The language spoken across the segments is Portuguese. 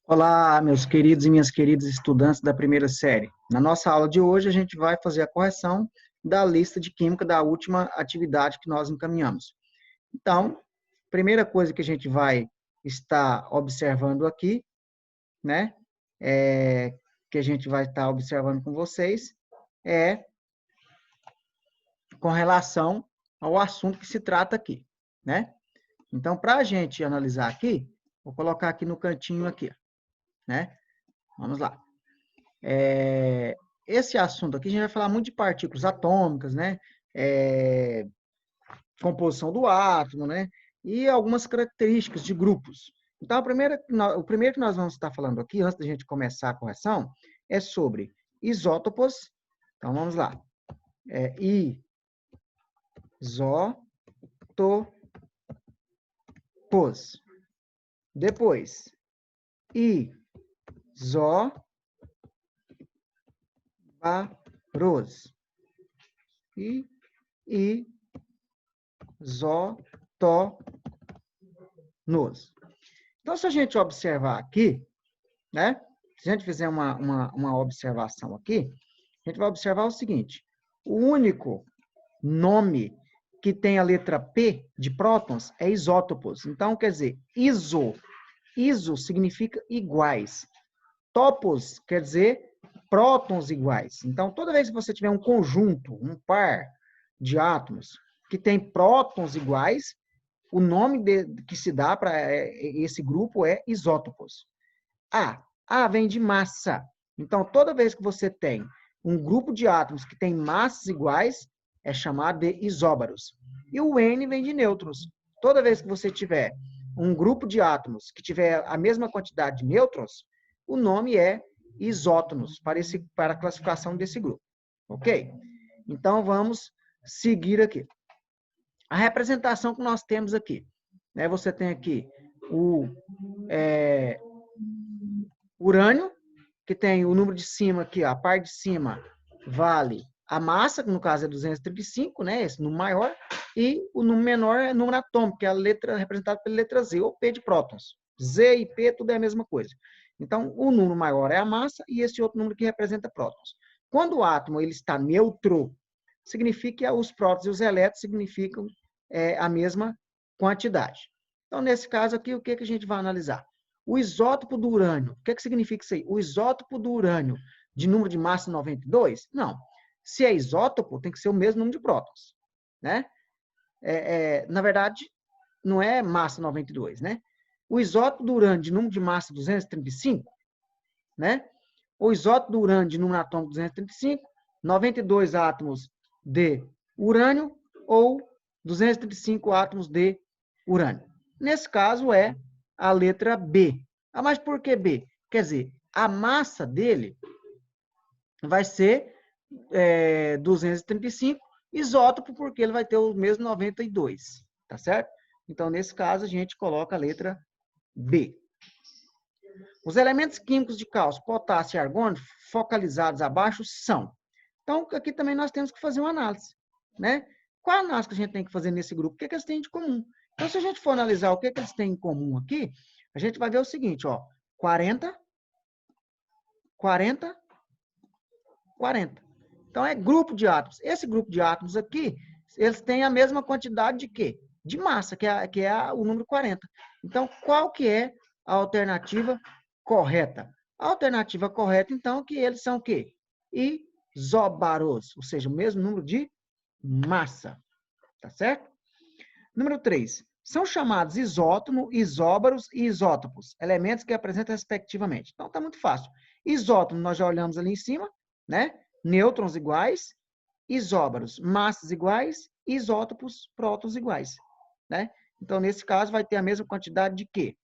Olá, meus queridos e minhas queridas estudantes da primeira série. Na nossa aula de hoje, a gente vai fazer a correção da lista de química da última atividade que nós encaminhamos. Então, primeira coisa que a gente vai estar observando aqui, né, que a gente vai estar observando com vocês, é com relação ao assunto que se trata aqui, né? Então, para a gente analisar aqui, vou colocar aqui no cantinho aqui, né? Vamos lá. Esse assunto aqui, a gente vai falar muito de partículas atômicas, né? É, composição do átomo, né? E algumas características de grupos. Então, o primeiro que nós vamos estar falando aqui, antes da gente começar a correção, é sobre isótopos. Então, vamos lá. Isótopos. Depois, isóbaros. E isótonos. Então, se a gente observar aqui, né? Se a gente fizer uma observação aqui, a gente vai observar o seguinte: o único nome que tem a letra P de prótons é isótopos. Então, quer dizer, iso significa iguais. Topos quer dizer prótons iguais. Então, toda vez que você tiver um conjunto, um par de átomos que tem prótons iguais, o nome que se dá para esse grupo é isótopos. A vem de massa. Então, toda vez que você tem um grupo de átomos que tem massas iguais, é chamado de isóbaros. E o N vem de nêutrons. Toda vez que você tiver um grupo de átomos que tiver a mesma quantidade de nêutrons, o nome é isótonos para a classificação desse grupo. Ok? Então, vamos seguir aqui. A representação que nós temos aqui. Né? Você tem aqui o urânio, que tem o número de cima aqui, ó, a parte de cima vale a massa, que no caso é 235, né? Esse número maior, e o número menor é o número atômico, que é a letra representada pela letra Z, ou P de prótons. Z e P, tudo é a mesma coisa. Então, o número maior é a massa e esse outro número que representa prótons. Quando o átomo ele está neutro, significa que os prótons e os elétrons significam a mesma quantidade. Então, nesse caso aqui, o que a gente vai analisar? O isótopo do urânio. O que significa isso aí? O isótopo do urânio de número de massa 92? Não. Se é isótopo, tem que ser o mesmo número de prótons. Né? Na verdade, não é massa 92, né? O isótopo do urânio de número de massa 235, né? O isótopo do urânio de número atômico 235, 92 átomos de urânio ou 235 átomos de urânio. Nesse caso é a letra B. Mas por que B? Quer dizer, a massa dele vai ser 235, isótopo porque ele vai ter o mesmo 92, tá certo? Então, nesse caso, a gente coloca a letra B. Os elementos químicos de cálcio, potássio e argônio, focalizados abaixo, são. Então, aqui também nós temos que fazer uma análise, né? Qual a análise que a gente tem que fazer nesse grupo? O que eles têm de comum? Então, se a gente for analisar o que eles têm em comum aqui, a gente vai ver o seguinte, ó, 40, 40, 40. Então, é grupo de átomos. Esse grupo de átomos aqui, eles têm a mesma quantidade de quê? De massa, que é o número 40. Então, qual que é a alternativa correta? A alternativa correta, então, é que eles são o quê? Isóbaros, ou seja, o mesmo número de massa. Tá certo? Número 3. São chamados isótomo, isóbaros e isótopos, elementos que apresentam respectivamente. Então, tá muito fácil. Isótomo, nós já olhamos ali em cima, né? Nêutrons iguais, isóbaros, massas iguais, isótopos, prótons iguais, né? Então, nesse caso, vai ter a mesma quantidade de quê?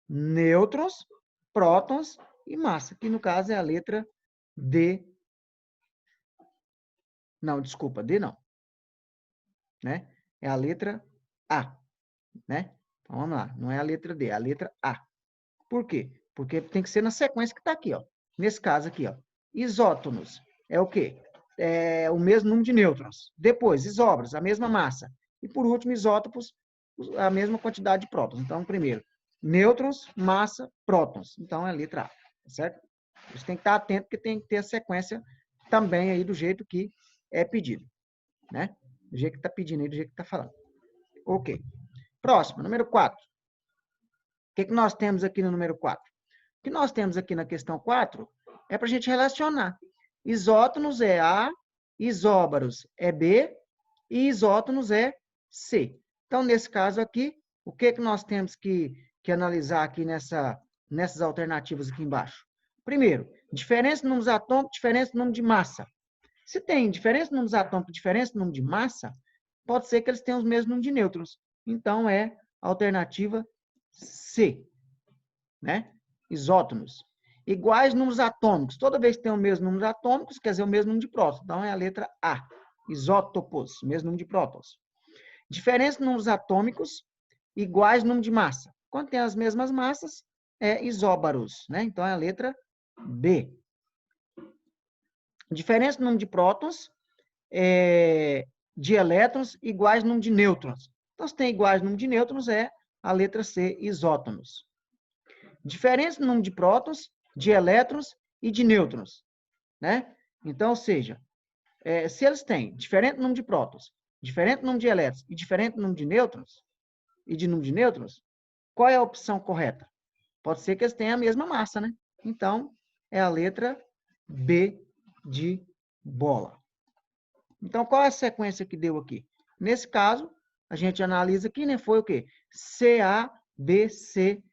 Nêutrons, prótons e massa, que no caso é a letra D. Não, desculpa, D não. Né? É a letra A, né? Então, vamos lá, não é a letra D, é a letra A. Por quê? Porque tem que ser na sequência que está aqui, ó. Nesse caso aqui, ó. Isótonos é o quê? É o mesmo número de nêutrons. Depois, isóbaros, a mesma massa. E por último, isótopos, a mesma quantidade de prótons. Então, primeiro, nêutrons, massa, prótons. Então, é a letra A, certo? Você tem que estar atento, porque tem que ter a sequência também aí do jeito que é pedido, né? Do jeito que está pedindo aí, do jeito que está falando. Ok. Próximo, número 4. O que nós temos aqui no número 4? O que nós temos aqui na questão 4 é para a gente relacionar. Isótonos é A, isóbaros é B e isótonos é C. Então, nesse caso aqui, o que nós temos que analisar aqui nessas alternativas aqui embaixo? Primeiro, diferença de números atômicos, diferença de número de massa. Se tem diferença de números atômicos, diferença de número de massa, pode ser que eles tenham os mesmos números de nêutrons. Então, é a alternativa C, né? Isótonos. Iguais números atômicos. Toda vez que tem o mesmo número de atômicos, quer dizer o mesmo número de prótons. Então, é a letra A. Isótopos, mesmo número de prótons. Diferença de números atômicos, iguais número de massa. Quando tem as mesmas massas, é isóbaros, né? Então, é a letra B. Diferença do número de prótons, de elétrons, iguais número de nêutrons. Então, se tem iguais número de nêutrons, é a letra C, isótonos. Diferença no número de prótons, de elétrons e de nêutrons, né? Então, ou seja, se eles têm diferente número de prótons, diferente número de elétrons e diferente número de nêutrons, qual é a opção correta? Pode ser que eles tenham a mesma massa, né? Então, é a letra B de bola. Então, qual é a sequência que deu aqui? Nesse caso, a gente analisa aqui, né? Foi o quê? CABCB,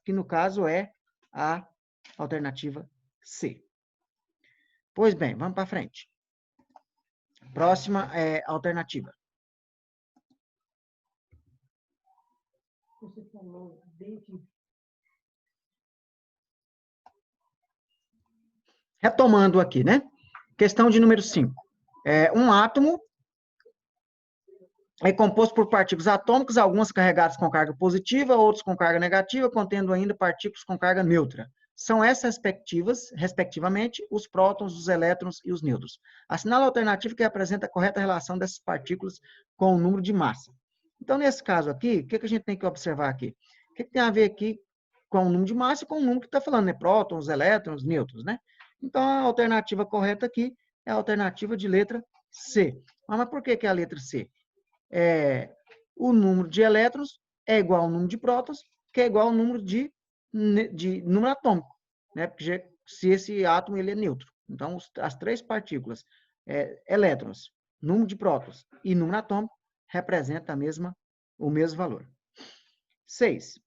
que no caso é a alternativa C. Pois bem, vamos para frente. Próxima alternativa. Você falou Retomando aqui, né? Questão de número 5. Um átomo é composto por partículas atômicas, algumas carregadas com carga positiva, outras com carga negativa, contendo ainda partículas com carga neutra. São essas respectivamente, os prótons, os elétrons e os nêutrons. Assinala a alternativa que apresenta a correta relação dessas partículas com o número de massa. Então, nesse caso aqui, o que a gente tem que observar aqui? O que tem a ver aqui com o número de massa e com o número que está falando, né? Prótons, elétrons, nêutrons, né? Então, a alternativa correta aqui é a alternativa de letra C. Mas por que é a letra C? O número de elétrons é igual ao número de prótons, que é igual ao número de número atômico, né? Porque se esse átomo ele é neutro. Então, as três partículas, elétrons, número de prótons e número atômico, representam o mesmo valor. 6.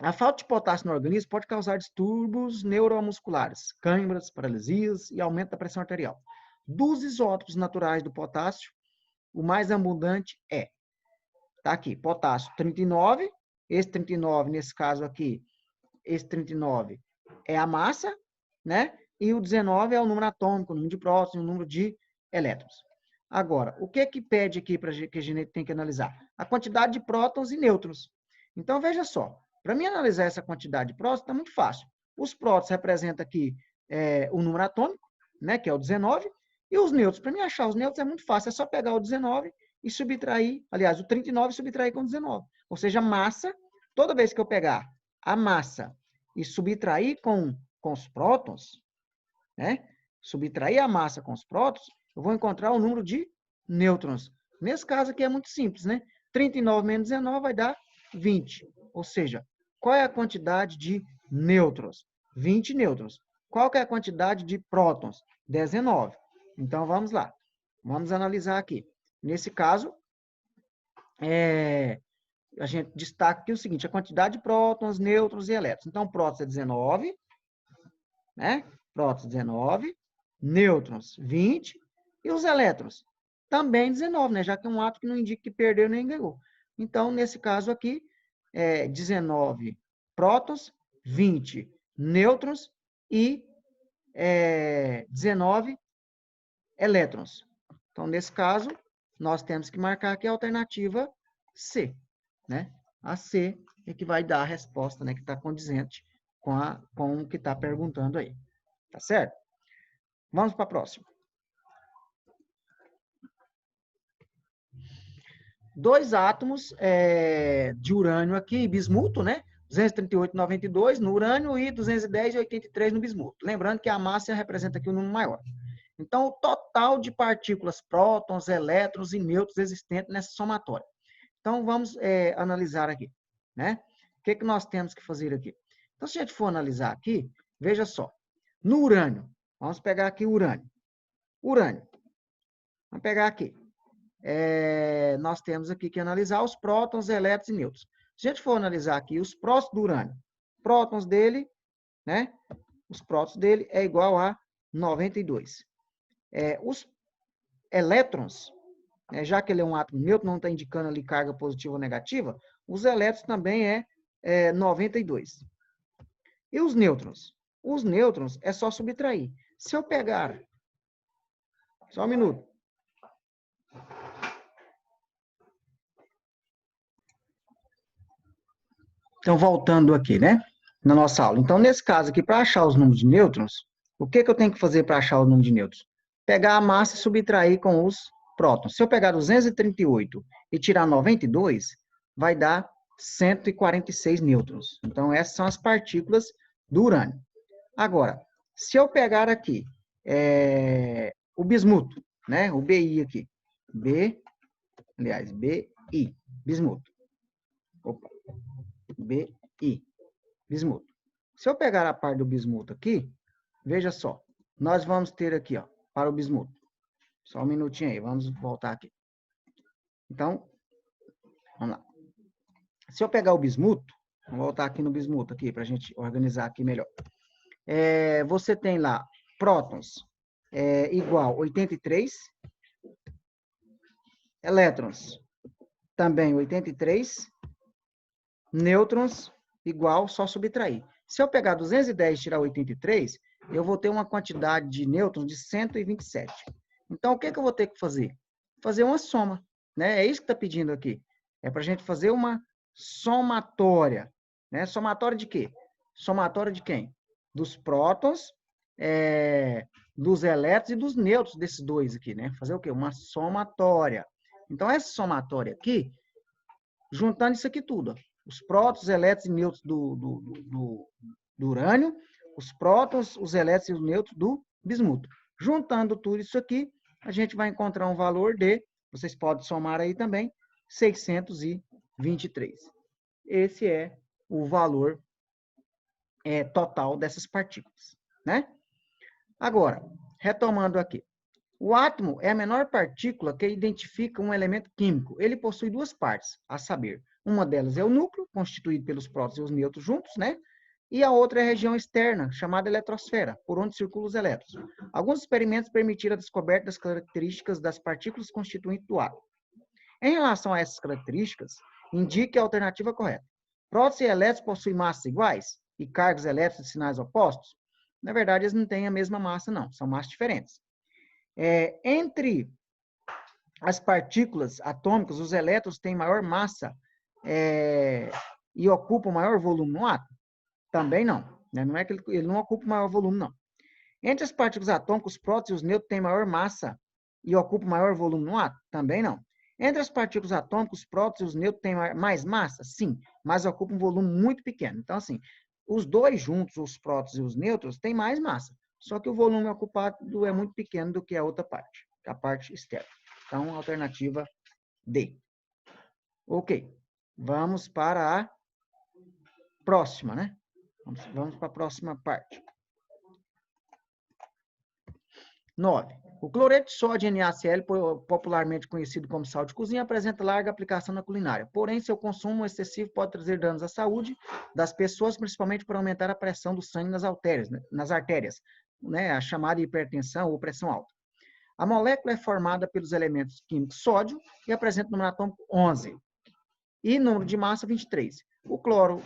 A falta de potássio no organismo pode causar distúrbios neuromusculares, câimbras, paralisias e aumento da pressão arterial. Dos isótopos naturais do potássio, o mais abundante tá aqui, potássio 39, esse 39, nesse caso aqui, esse 39 é a massa, né? E o 19 é o número atômico, o número de prótons, o número de elétrons. Agora, o que pede aqui para que a gente tem que analisar? A quantidade de prótons e nêutrons. Então, veja só, para mim analisar essa quantidade de prótons, está muito fácil. Os prótons representam aqui o número atômico, né, que é o 19, e os nêutrons. Para mim achar os nêutrons é muito fácil, é só pegar o 19 e subtrair, aliás, o 39 e subtrair com 19. Ou seja, massa, toda vez que eu pegar a massa e subtrair com os prótons, né, subtrair a massa com os prótons, eu vou encontrar o número de nêutrons. Nesse caso aqui é muito simples, né? 39 menos 19 vai dar 20. Ou seja, qual é a quantidade de nêutrons? 20 nêutrons. Qual que é a quantidade de prótons? 19. Então, vamos lá. Vamos analisar aqui. Nesse caso, a gente destaca aqui o seguinte, a quantidade de prótons, nêutrons e elétrons. Então, prótons é 19, né? Prótons 19, nêutrons 20 e os elétrons também 19, né? Já que é um átomo que não indica que perdeu nem ganhou. Então, nesse caso aqui, 19 prótons, 20 nêutrons e 19 elétrons. Então, nesse caso, nós temos que marcar aqui a alternativa C, né? A C é que vai dar a resposta, né? Que está condizente com o que está perguntando aí. Tá certo? Vamos para a próxima. dois átomos de urânio aqui, bismuto, né? 238,92 no urânio e 210,83 no bismuto. Lembrando que a massa representa aqui o número maior. Então, o total de partículas, prótons, elétrons e nêutrons existentes nessa somatória. Então, vamos analisar aqui, né? O que nós temos que fazer aqui? Então, se a gente for analisar aqui, veja só. No urânio, vamos pegar aqui o urânio. Urânio. Vamos pegar aqui. Nós temos aqui que analisar os prótons, elétrons e nêutrons. Se a gente for analisar aqui os prótons do urânio, prótons dele, né? Os prótons dele é igual a 92. Os elétrons, já que ele é um átomo neutro, não está indicando ali carga positiva ou negativa, os elétrons também é 92. E os nêutrons? Os nêutrons é só subtrair. Se eu pegar... Só um minuto. Então, voltando aqui, né? Na nossa aula. Então, nesse caso aqui, para achar os números de nêutrons, o que eu tenho que fazer para achar o número de nêutrons? Pegar a massa e subtrair com os prótons. Se eu pegar 238 e tirar 92, vai dar 146 nêutrons. Então, essas são as partículas do urânio. Agora, se eu pegar aqui o bismuto, né? O BI aqui. BI, bismuto. Opa. BI, bismuto. Se eu pegar a parte do bismuto aqui, veja só, nós vamos ter aqui, ó, para o bismuto. Só um minutinho aí, vamos voltar aqui. Então, vamos lá. Se eu pegar o bismuto, vamos voltar aqui no bismuto aqui, para a gente organizar aqui melhor. Você tem lá prótons igual 83, elétrons também 83, nêutrons igual, só subtrair. Se eu pegar 210 e tirar 83, eu vou ter uma quantidade de nêutrons de 127. Então, o que eu vou ter que fazer? Fazer uma soma, né? É isso que está pedindo aqui. É para a gente fazer uma somatória. Né? Somatória de quê? Somatória de quem? Dos prótons, dos elétrons e dos nêutrons desses dois aqui, né? Fazer o quê? Uma somatória. Então, essa somatória aqui, juntando isso aqui tudo, ó, os prótons, elétrons e nêutrons do urânio, os prótons, os elétrons e os nêutrons do bismuto. Juntando tudo isso aqui, a gente vai encontrar um valor de, vocês podem somar aí também, 623. Esse é o valor total dessas partículas, né? Agora, retomando aqui. O átomo é a menor partícula que identifica um elemento químico. Ele possui duas partes, a saber, uma delas é o núcleo, constituído pelos prótons e os nêutrons juntos, né? E a outra é a região externa, chamada eletrosfera, por onde circulam os elétrons. Alguns experimentos permitiram a descoberta das características das partículas constituintes do átomo. Em relação a essas características, indique a alternativa correta. Prótons e elétrons possuem massas iguais e cargas elétricas de sinais opostos? Na verdade, eles não têm a mesma massa, não. São massas diferentes. Entre as partículas atômicas, os elétrons têm maior massa e ocupam maior volume no átomo? Também não. Né? Não é que ele não ocupa maior volume, não. Entre as partículas atômicas, os prótons e os nêutrons têm maior massa e ocupam maior volume no átomo? Também não. Entre as partículas atômicas, os prótons e os nêutrons têm mais massa? Sim, mas ocupam um volume muito pequeno. Então, assim, os dois juntos, os prótons e os nêutrons, têm mais massa. Só que o volume ocupado é muito pequeno do que a outra parte, a parte externa. Então, alternativa D. Ok. Vamos para a próxima, né? Vamos para a próxima parte. 9. O cloreto de sódio NaCl, popularmente conhecido como sal de cozinha, apresenta larga aplicação na culinária. Porém, seu consumo excessivo pode trazer danos à saúde das pessoas, principalmente por aumentar a pressão do sangue nas artérias, né? A chamada hipertensão ou pressão alta. A molécula é formada pelos elementos químicos sódio e apresenta número atômico 11 e número de massa 23. O cloro,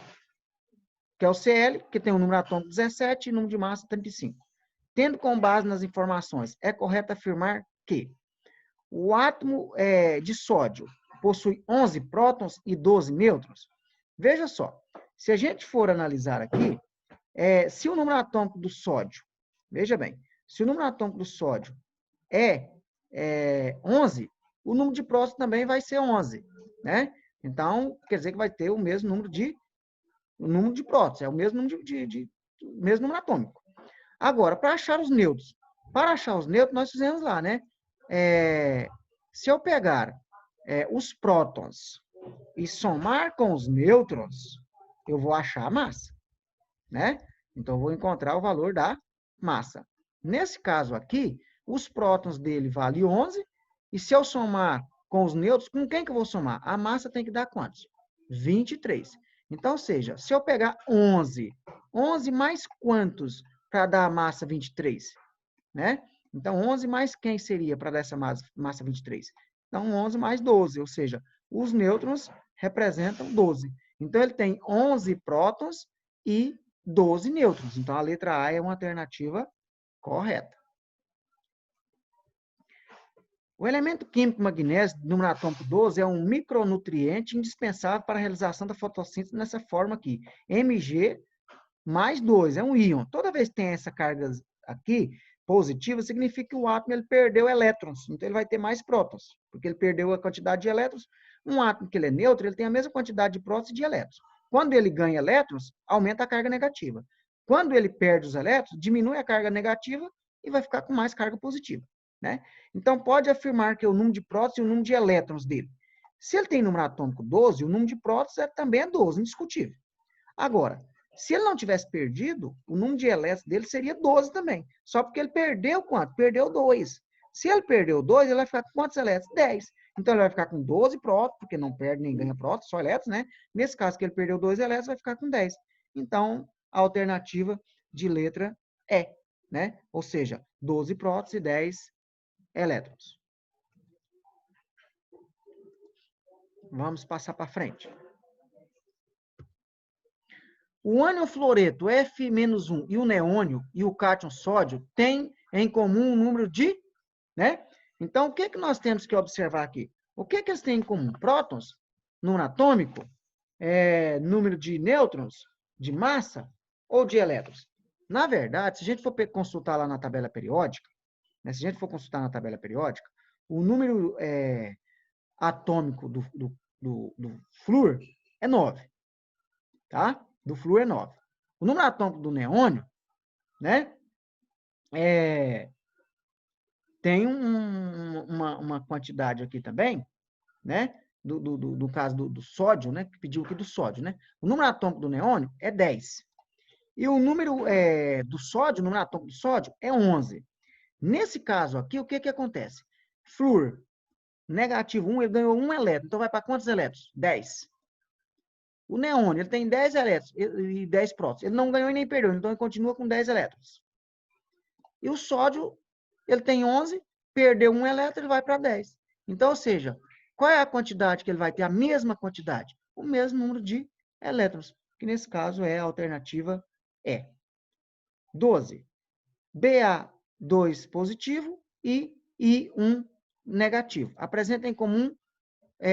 que é o Cl, que tem um número atômico 17 e número de massa 35. Tendo com base nas informações, é correto afirmar que o átomo de sódio possui 11 prótons e 12 nêutrons? Veja só, se a gente for analisar aqui, se o número atômico do sódio, veja bem, se o número atômico do sódio é 11, o número de prótons também vai ser 11. né? Então, quer dizer que vai ter o mesmo número de prótons, é o mesmo número mesmo número atômico. Agora, para achar os nêutrons. Para achar os nêutrons, nós fizemos lá, né? Se eu pegar os prótons e somar com os nêutrons, eu vou achar a massa, né? Então, eu vou encontrar o valor da massa. Nesse caso aqui, os prótons dele valem 11, e se eu somar com os nêutrons, com quem que eu vou somar? A massa tem que dar quantos? 23. Então, ou seja, se eu pegar 11 mais quantos para dar a massa 23? Né? Então, 11 mais quem seria para dar essa massa 23? Então, 11 mais 12, ou seja, os nêutrons representam 12. Então, ele tem 11 prótons e 12 nêutrons. Então, a letra A é uma alternativa correta. O elemento químico magnésio, número atômico 12, é um micronutriente indispensável para a realização da fotossíntese nessa forma aqui. Mg mais 2, é um íon. Toda vez que tem essa carga aqui, positiva, significa que o átomo ele perdeu elétrons. Então, ele vai ter mais prótons, porque ele perdeu a quantidade de elétrons. Um átomo que ele é neutro, ele tem a mesma quantidade de prótons e de elétrons. Quando ele ganha elétrons, aumenta a carga negativa. Quando ele perde os elétrons, diminui a carga negativa e vai ficar com mais carga positiva, né? Então, pode afirmar que o número de prótons e o número de elétrons dele. Se ele tem número atômico 12, o número de prótons também é 12, indiscutível. Agora, se ele não tivesse perdido, o número de elétrons dele seria 12 também. Só porque ele perdeu quanto? Perdeu 2. Se ele perdeu 2, ele vai ficar com quantos elétrons? 10. Então, ele vai ficar com 12 prótons, porque não perde nem ganha prótons, só elétrons, né? Nesse caso que ele perdeu 2 elétrons, vai ficar com 10. Então, a alternativa de letra é, né? Ou seja, 12 prótons e 10 elétrons. Vamos passar para frente. O ânion fluoreto F-1 e o neônio e o cátion sódio têm em comum um número de, né? Então, o que que nós temos que observar aqui? O que que eles têm em comum? Prótons, número atômico, número de nêutrons, de massa ou de elétrons? Na verdade, se a gente for consultar lá na tabela periódica, né, se a gente for consultar na tabela periódica, o número atômico do flúor é 9, tá? Do flúor é 9. O número atômico do neônio, né, tem uma quantidade aqui também, né, do caso do sódio, né, que pediu aqui do sódio, né? O número atômico do neônio é 10. E o número do sódio, o número atômico do sódio é 11. Nesse caso aqui, o que que acontece? Flúor, negativo 1, ele ganhou 1 elétron. Então, vai para quantos elétrons? 10. O neônio, ele tem 10 elétrons e 10 prótons. Ele não ganhou e nem perdeu, então ele continua com 10 elétrons. E o sódio, ele tem 11, perdeu 1 elétron, ele vai para 10. Então, ou seja, qual é a quantidade que ele vai ter? A mesma quantidade. O mesmo número de elétrons, que nesse caso é a alternativa E. 12. Ba2 positivo e I1 negativo. Apresenta em comum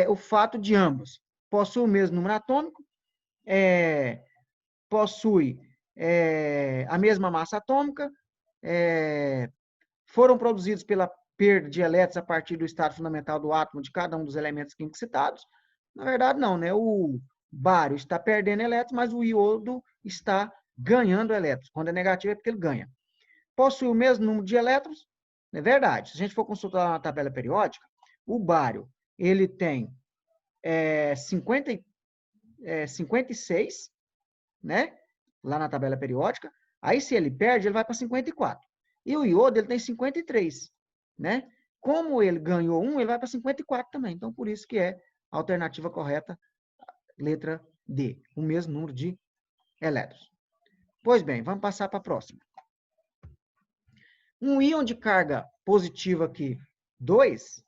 o fato de ambos. Possui o mesmo número atômico, possui a mesma massa atômica, foram produzidos pela perda de elétrons a partir do estado fundamental do átomo de cada um dos elementos químicos citados. Na verdade, não, né? O bário está perdendo elétrons, mas o iodo está ganhando elétrons. Quando é negativo é porque ele ganha. Possui o mesmo número de elétrons, é verdade. Se a gente for consultar uma tabela periódica, o bário, ele tem 56, né? Lá na tabela periódica. Aí, se ele perde, ele vai para 54. E o iodo, ele tem 53, né? Como ele ganhou 1, ele vai para 54 também. Então, por isso que é a alternativa correta, letra D, o mesmo número de elétrons. Pois bem, vamos passar para a próxima. Um íon de carga positiva aqui, 2,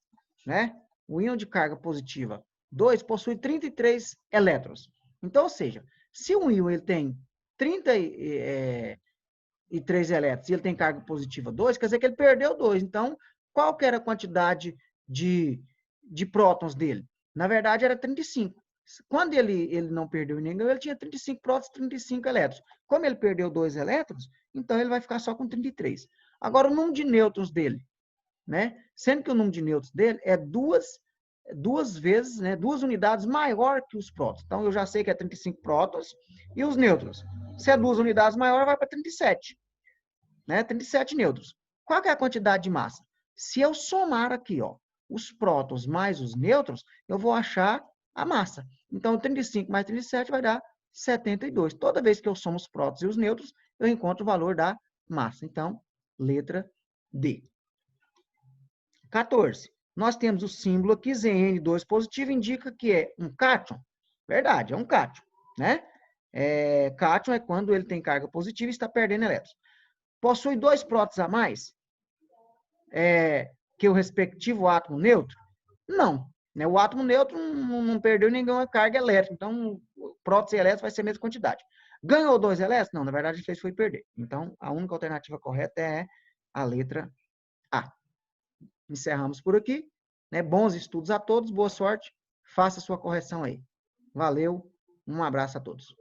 né? O íon de carga positiva 2 possui 33 elétrons. Então, ou seja, se um íon ele tem 33 elétrons e ele tem carga positiva 2, quer dizer que ele perdeu 2. Então, qual que era a quantidade de prótons dele? Na verdade, era 35. Quando ele não perdeu ninguém, ele tinha 35 prótons, 35 elétrons. Como ele perdeu 2 elétrons, então ele vai ficar só com 33. Agora, o número de nêutrons dele, né? Sendo que o número de nêutrons dele é 2 duas vezes, né, 2 unidades maior que os prótons. Então, eu já sei que é 35 prótons. E os nêutrons? Se é 2 unidades maior, vai para 37. Né? 37 nêutrons. Qual que é a quantidade de massa? Se eu somar aqui, ó, os prótons mais os nêutrons, eu vou achar a massa. Então, 35 mais 37 vai dar 72. Toda vez que eu somo os prótons e os nêutrons, eu encontro o valor da massa. Então, letra D. 14. Nós temos o símbolo aqui, Zn2 positivo, indica que é um cátion. Verdade, é um cátion. Né? Cátion é quando ele tem carga positiva e está perdendo elétrons. Possui 2 prótons a mais que o respectivo átomo neutro? Não. Né? O átomo neutro não perdeu nenhuma carga elétrica. Então, prótons e elétrons vai ser a mesma quantidade. Ganhou 2 elétrons? Não, na verdade, ele fez foi perder. Então, a única alternativa correta é a letra A. Encerramos por aqui. Né? Bons estudos a todos, boa sorte. Faça sua correção aí. Valeu, um abraço a todos.